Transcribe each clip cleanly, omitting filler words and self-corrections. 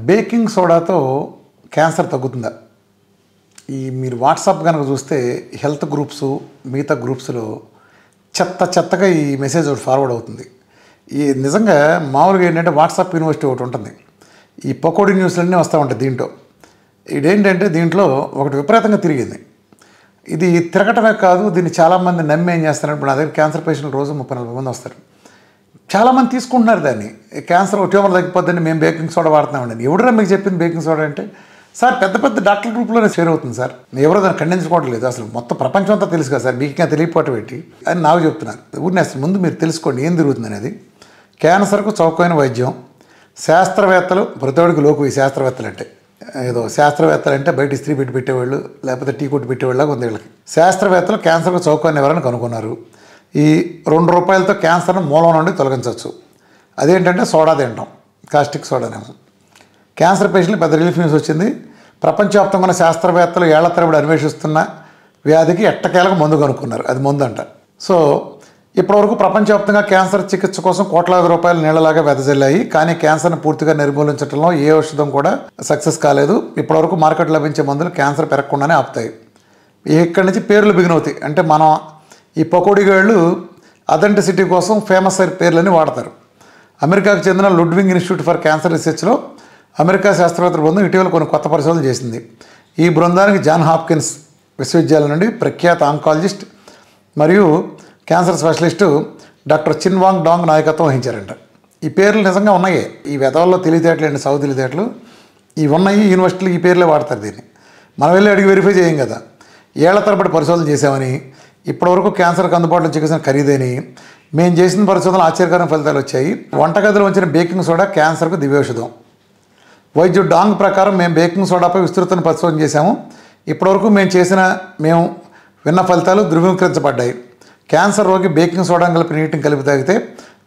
Baking సోడాతో cancer తగ్గుతుందా? మీరు WhatsApp కనుక చూస్తే హెల్త్ గ్రూప్స్ మిగతా గ్రూప్స్లో చెత్తగా ఈ మెసేజ్ ఒకటి ఫార్వర్డ్ అవుతుంది. ఈ నిజంగా మామూలుగా ఏంటంటే వాట్సాప్ యూనివర్సిటీ ఒకటి ఉంటుంది. ఈ పకోడీ న్యూస్లన్నీ వస్తూ ఉంటాయి. ఇదేంటంటే దీంట్లో ఒకటి విపరీతంగా తిరిగింది. ఇది తిరగటమే కాదు, దీన్ని చాలామంది నమ్మి ఏం చేస్తున్నారు. ఇప్పుడు నా దగ్గర క్యాన్సర్ పేషెంట్లు రోజు 30-40 మంది వస్తారు. చాలామంది తీసుకుంటున్నారు దాన్ని. క్యాన్సర్ ట్యూమర్ తగ్గిపోద్దని మేము బేకింగ్ సోడా వాడుతున్నామండి. ఎవడరా మీకు చెప్పింది బేకింగ్ సోడా అంటే? సార్ పెద్ద డాక్టర్ గ్రూప్లోనే షేర్ అవుతుంది సార్, ఎవరో దాన్ని ఖండించుకోవడం లేదు. అసలు మొత్తం ప్రపంచం అంతా తెలుసు కదా సార్, మీకు ఇంకా తెలియపోవటం ఏంటి అని నాకు చెప్తున్నారు. ఊరిని అసలు ముందు మీరు తెలుసుకోండి ఏం తిరుగుతుంది అనేది. క్యాన్సర్కు చౌకైన వైద్యం. శాస్త్రవేత్తలు ప్రతివాడికి లోకు. ఈ శాస్త్రవేత్తలు అంటే ఏదో శాస్త్రవేత్తలు అంటే బయట ఇస్త్రీ పెట్టి పెట్టేవాళ్ళు, లేకపోతే టీ కొట్టి పెట్టేవాళ్ళగా ఉంది వీళ్ళకి. శాస్త్రవేత్తలు క్యాన్సర్కు చౌకైన ఎవరని కనుక్కున్నారు. ఈ ₹2 క్యాన్సర్ను మూలం నుండి తొలగించవచ్చు. అదేంటంటే సోడా తింటాం, కాస్టిక్ సోడానేమో. క్యాన్సర్ పేషెంట్లు పెద్ద రిలీఫ్ న్యూస్ వచ్చింది. ప్రపంచవ్యాప్తంగా ఉన్న శాస్త్రవేత్తలు ఏళ్ల తరబడి అన్వేషిస్తున్న వ్యాధికి ఎట్టకేలకు మందు కనుక్కున్నారు. అది మందు అంట. సో ఇప్పటివరకు ప్రపంచవ్యాప్తంగా క్యాన్సర్ చికిత్స కోసం కోట్లాది రూపాయలు నీళ్లలాగా వెదజల్లాయి. కానీ క్యాన్సర్ను పూర్తిగా నిర్మూలించడంలో ఏ ఔషధం కూడా సక్సెస్ కాలేదు. ఇప్పటివరకు మార్కెట్ లభించే మందులు క్యాన్సర్ పెరగకుండానే ఆపుతాయి. ఇక్కడి నుంచి పేర్లు బిగినవుతాయి. అంటే మనం ఈ పకోడీగాళ్ళు అథెంటిసిటీ కోసం ఫేమస్ పేర్లని వాడతారు. అమెరికాకు చెందిన లుడ్వింగ్ ఇన్స్టిట్యూట్ ఫర్ క్యాన్సర్ రీసెర్చ్లో అమెరికా శాస్త్రవేత్తల బృందం ఇటీవల కొన్ని కొత్త పరిశోధనలు చేసింది. ఈ బృందానికి జాన్ హాప్కిన్స్ విశ్వవిద్యాలయం నుండి ప్రఖ్యాత ఆంకాలజిస్ట్ మరియు క్యాన్సర్ స్పెషలిస్టు డాక్టర్ చిన్ వాంగ్ డాంగ్ నాయకత్వం వహించారంట. ఈ పేర్లు నిజంగా ఉన్నాయి. ఈ వెధవల్లో తెలివితేటలు అండి, సౌ తెలివితేటలు ఇవి ఉన్నాయి. యూనివర్సిటీలు ఈ పేర్లే వాడతారు. దీన్ని మనం వెళ్ళి అడిగి వెరిఫై చేయం కదా. ఏళ్ల తరబడి పరిశోధన చేసామని, ఇప్పటివరకు క్యాన్సర్కి అందుబాటులో చికిత్స ఖరీదని, మేము చేసిన పరిశోధనలు ఆశ్చర్యకరమైన ఫలితాలు వచ్చాయి. వంటగదిలో ఉంచిన బేకింగ్ సోడా క్యాన్సర్కు దివ్యౌషధం. వైద్యుడు డాంగ్ ప్రకారం మేము బేకింగ్ సోడాపై విస్తృతమైన పరిశోధన చేశాము. ఇప్పటివరకు మేము విన్న ఫలితాలు ధృవీకరించబడ్డాయి. క్యాన్సర్ రోగి బేకింగ్ సోడా కలిపి నీటిని కలిపి తాగితే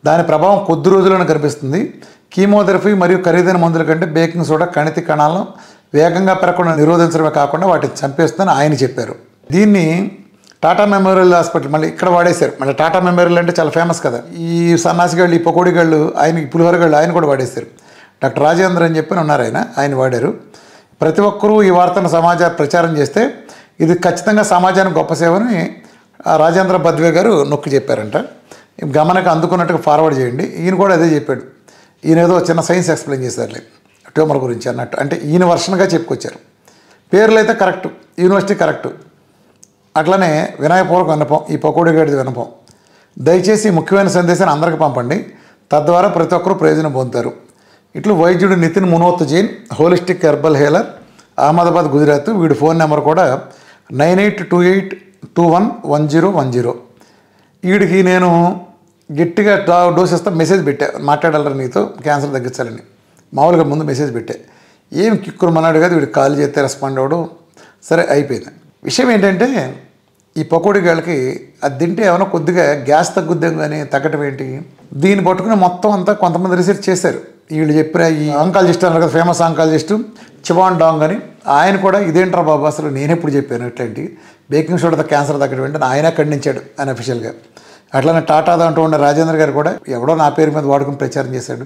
దాని ప్రభావం కొద్ది రోజుల్లోనే కనిపిస్తుంది. కీమోథెరపీ మరియు ఖరీదైన మందుల కంటే బేకింగ్ సోడా కణితి కణాలను వేగంగా పెరగకుండా నిరోధించడమే కాకుండా వాటిని చంపేస్తుందని ఆయన చెప్పారు. దీన్ని టాటా మెమోరియల్ హాస్పిటల్ మళ్ళీ ఇక్కడ వాడేశారు. మళ్ళీ టాటా మెమోరియల్ అంటే చాలా ఫేమస్ కదా. ఈ సన్నాసిగాళ్ళు, ఈ పకోడీగాళ్ళు, ఈ పులిహోరగాళ్ళు ఆయన కూడా వాడేశారు. డాక్టర్ రాజేంద్ర అని చెప్పి ఉన్నారు, ఆయన వాడారు. ప్రతి ఒక్కరూ ఈ వార్తను ప్రచారం చేస్తే ఇది ఖచ్చితంగా సమాజానికి గొప్ప సేవని రాజేంద్ర బద్వే గారు నొక్కి చెప్పారంట. గమనకు అందుకున్నట్టుగా ఫార్వర్డ్ చేయండి. ఈయన కూడా అదే చెప్పాడు. ఈయన ఏదో చిన్న సైన్స్ ఎక్స్ప్లెయిన్ చేశారులే ట్యూమర్ గురించి అన్నట్టు. అంటే ఈయన వర్షన్గా చెప్పుకొచ్చారు. పేర్లు అయితే కరెక్టు, యూనివర్సిటీ కరెక్టు. అట్లనే వినయపూర్వక విన్నపం, ఈ పకోడీ గడిది విన్నపం. దయచేసి ముఖ్యమైన సందేశాన్ని అందరికీ పంపండి, తద్వారా ప్రతి ఒక్కరూ ప్రయోజనం పొందుతారు. ఇట్లు వైద్యుడు Nitin Munot Jain, holistic herbal healer, Ahmedabad, Gujarat. వీడి ఫోన్ నెంబర్ కూడా 9828211010. వీడికి నేను గట్టిగా డోస్ ఇస్తా మెసేజ్ పెట్టా, మాట్లాడాలరా నీతో క్యాన్సర్ తగ్గించాలని. మామూలుగా ముందు మెసేజ్ పెట్టా. ఏం కిక్కురు మన్నాడు కాదు, వీడికి కాల్ చేస్తే రెస్పాండ్ అవ్వడు. సరే అయిపోయింది. విషయం ఏంటంటే ఈ పకోడీగాళ్ళకి అది తింటే ఏమైనా కొద్దిగా గ్యాస్ తగ్గుద్దాం కానీ తగ్గటం ఏంటి? దీన్ని పట్టుకుని మొత్తం అంతా కొంతమంది రీసెర్చ్ చేశారు. వీళ్ళు చెప్పిన ఈ ఆంకాలజిస్ట్ అన్నారు కదా, ఫేమస్ ఆంకాలజిస్టు చివాన్ డాంగ్ అని, ఆయన కూడా ఇదేంట్రా బాబు అసలు నేను ఎప్పుడు చెప్పాను ఇట్లాంటి బేకింగ్ సోడాతో క్యాన్సర్ తగ్గడం ఏంటని ఆయన ఖండించాడు అన్అఫిషియల్గా. అట్లనే టాటా దాంట్లో ఉన్న రాజేంద్ర గారు కూడా ఎవడో నా పేరు మీద వాడుకుని ప్రచారం చేశాడు.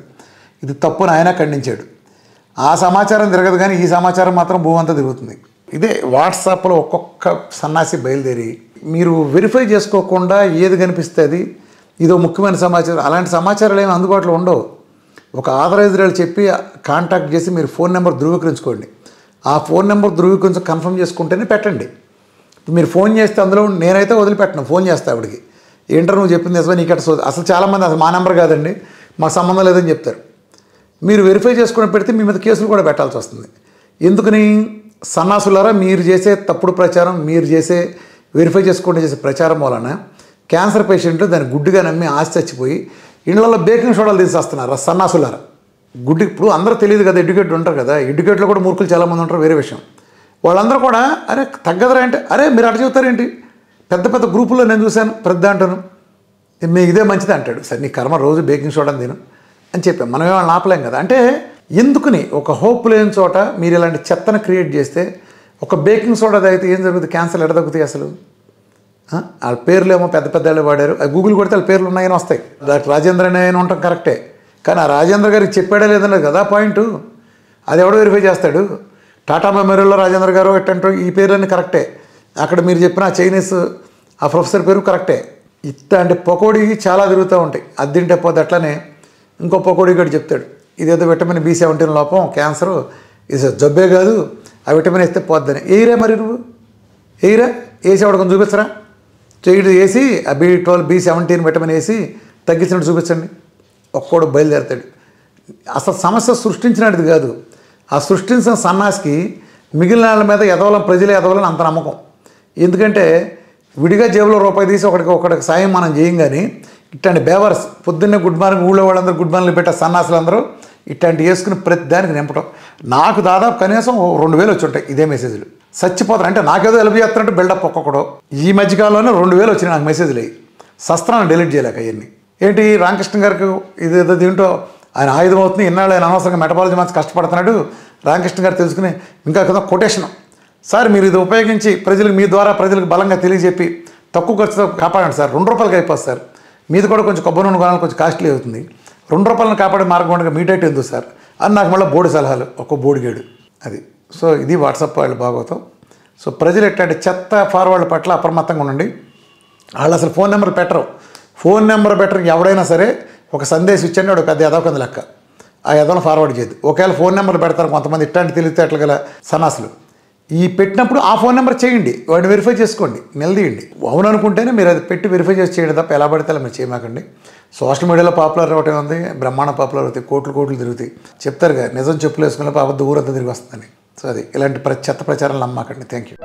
ఇది తప్పుని ఆయన ఖండించాడు. ఆ సమాచారం తిరగదు కానీ ఈ సమాచారం మాత్రం భూమంతా తిరుగుతుంది. ఇదే వాట్సాప్లో ఒక్కొక్క సన్నాసి బయలుదేరి మీరు వెరిఫై చేసుకోకుండా ఏది కనిపిస్తుంది ఇదో ముఖ్యమైన సమాచారం, అలాంటి సమాచారాలు ఏమి అందుబాటులో ఉండవు. ఒక ఆథరైజ్డ్ వాళ్ళు చెప్పి కాంటాక్ట్ చేసి మీరు ఫోన్ నెంబర్ ధృవీకరించుకోండి. ఆ ఫోన్ నెంబర్ ధృవీకరించి కన్ఫర్మ్ చేసుకుంటేనే పెట్టండి. మీరు ఫోన్ చేస్తే అందులో నేనైతే వదిలిపెట్టను, ఫోన్ చేస్తా ఆవిడికి. ఏంటో నువ్వు చెప్పింది నిజమే, నీకు అసలు చాలామంది అసలు మా నెంబర్ కాదండి, మాకు సంబంధం లేదని చెప్తారు. మీరు వెరిఫై చేసుకుని పెడితే మీ మీద కేసులు కూడా పెట్టాల్సి వస్తుంది. ఎందుకని? సన్నాసులారా, మీరు చేసే తప్పుడు ప్రచారం, మీరు చేసే వెరిఫై చేసుకుంటూ చేసే ప్రచారం వలన క్యాన్సర్ పేషెంట్లు దాన్ని గుడ్డిగా నమ్మి ఆశ చచ్చిపోయి ఇళ్లలో బేకింగ్ సోడాలు తీసేస్తున్నారు. సన్నాసులారా గుడ్డి. ఇప్పుడు అందరూ తెలియదు కదా, ఎడ్యుకేటెడ్ ఉంటారు కదా, ఎడ్యుకేట్లో కూడా మూర్ఖులు చాలామంది ఉంటారు, వేరే విషయం. వాళ్ళందరూ కూడా అరే తగ్గదరా అంటే అరే మీరు అటు చెబుతారేంటి? పెద్ద గ్రూపుల్లో నేను చూశాను, పెద్ద అంటాను మీకు ఇదే మంచిది అంటాడు. సరే నీ కర్మ రోజు బేకింగ్ సోడా తిను అని చెప్పాం. మనం ఏమైనా ఆపలేం కదా. అంటే ఎందుకుని ఒక హోప్ లేని చోట మీరు ఇలాంటి చెత్తను క్రియేట్ చేస్తే ఒక బేకింగ్ సోడా తాగితే ఏం జరుగుతుంది? క్యాన్సర్ ఎడ తగ్గుతాయి అసలు? వాళ్ళ పేర్లు ఏమో పెద్ద వాళ్ళు వాడారు. గూగుల్ కొడితే వాళ్ళ పేర్లు ఉన్నాయని వస్తాయి. డాక్టర్ రాజేంద్ర అని ఆయన ఉంటాం కరెక్టే, కానీ ఆ రాజేంద్ర గారికి చెప్పాడా లేదన్నది కదా పాయింట్. అది ఎవడో వెరిఫై చేస్తాడు? టాటా మెమోరియల్లో రాజేంద్ర గారు ఎట్టంటో ఈ పేర్లన్నీ కరెక్టే, అక్కడ మీరు చెప్పిన ఆ చైనీస్ ఆ ప్రొఫెసర్ పేరు కరెక్టే. అంటే పకోడీ చాలా తిరుగుతూ ఉంటాయి, అది తింటే పోతే అట్లనే ఇంకో పకోడీ కూడా చెప్తాడు ఇదేదో విటమిన్ B17 లోపం, క్యాన్సరు, ఇది జబ్బే కాదు, ఆ విటమిన్ వేస్తే పోద్దని. ఎయిరా మరి నువ్వు ఎయిరా వేసి ఎవడకొని చూపించరా? చెయ్యి వేసి ఆ B17 విటమిన్ వేసి తగ్గించినట్టు చూపించండి, ఒక్కోడు బయలుదేరుతాడు. అసలు సమస్య సృష్టించినది కాదు, ఆ సృష్టించిన సన్నాసికి మిగిలిన వాళ్ళ మీద ఎదవలం, ప్రజలే ఎదవలని అంత నమ్మకం. ఎందుకంటే విడిగా జేబులో రూపాయి తీసి ఒకడికి సాయం మనం చేయం. కానీ ఇట్లాంటి బేవర్స్ పొద్దున్నే గుడ్ మార్నింగ్, ఊళ్ళో వాళ్ళందరూ గుడ్ మార్నింగ్ పెట్టే సన్నాసులు అందరూ ఇట్లాంటి వేసుకుని ప్రతి దానికి నింపడం. నాకు దాదాపు కనీసం 2000 వచ్చి ఉంటాయి ఇదే మెసేజ్లు. చచ్చిపోతారు అంటే నాకేదో హెల్ప్ చేస్తున్నట్టు బిల్డప్ ఒక్కొక్కడు. ఈ మధ్యకాలంలోనే 2000 వచ్చినాయి నాకు మెసేజ్లు అయ్యి. శస్త్రాన్ని డిలీట్ చేయలేక అవన్నీ. ఏంటి రామకృష్ణ గారికి ఇదేదో దీంట్లో ఆయన ఆయుధం అవుతుంది, ఇన్నాళ్ళు ఆయన అనవసరంగా మెటబాలజీ మంచి కష్టపడుతున్నాడు, రామకృష్ణ గారు తెలుసుకుని ఇంకా కదా కొటేషన్, సార్ మీరు ఇది ఉపయోగించి ప్రజలకు, మీ ద్వారా ప్రజలకు బలంగా తెలియజెప్పి తక్కువ ఖర్చుతో కాపాడండి సార్, ₹2 అయిపోతుంది సార్, మీది కూడా కొంచెం కొబ్బరి నూనె కొనాలి, కొంచెం కాస్ట్లీ అవుతుంది, ₹2 కాపాడే మార్గం ఉండగా మీ డేట్ ఎందుకు సార్ అని నాకు మళ్ళీ బోర్డు సలహాలు, ఒక్కో బోడిగాడు అది. సో ఇది వాట్సాప్ వాళ్ళు భాగవతం. సో ప్రజలు ఎట్లాంటి చెత్త ఫార్వర్డ్ పట్ల అప్రమత్తంగా ఉండండి. వాళ్ళు అసలు ఫోన్ నెంబర్ పెట్టరు, ఫోన్ నెంబర్ పెట్టరు. ఎవడైనా సరే ఒక సందేశం ఇచ్చండి, వాడు పెద్ద ఎదవకంది లెక్క, ఆ ఎదవను ఫార్వర్డ్ చేయదు. ఒకవేళ ఫోన్ నెంబర్ పెడతారు కొంతమంది ఇట్లాంటి తెలివితేటలు గల సన్నాసులు, ఈ పెట్టినప్పుడు ఆ ఫోన్ నెంబర్ చేయండి, వాడిని వెరిఫై చేసుకోండి, నిలదీయండి. అవును అనుకుంటేనే మీరు అది పెట్టి వెరిఫై చేసి చేయండి తప్ప ఎలా పడితే అలా మీరు చేయమాకండి. సోషల్ మీడియాలో పాపులర్ అవ్వటం ఉంది, బ్రహ్మాండ పాపులర్ అవుతాయి, కోట్లు తిరుగుతాయి. చెప్తారు కదా నిజం చెప్పులు వేసుకునే అబద్ధం ఊరంతా తిరిగి వస్తుందని. సో అది ఇలాంటి చెత్త ప్రచారాలు నమ్మకండి. Thank you.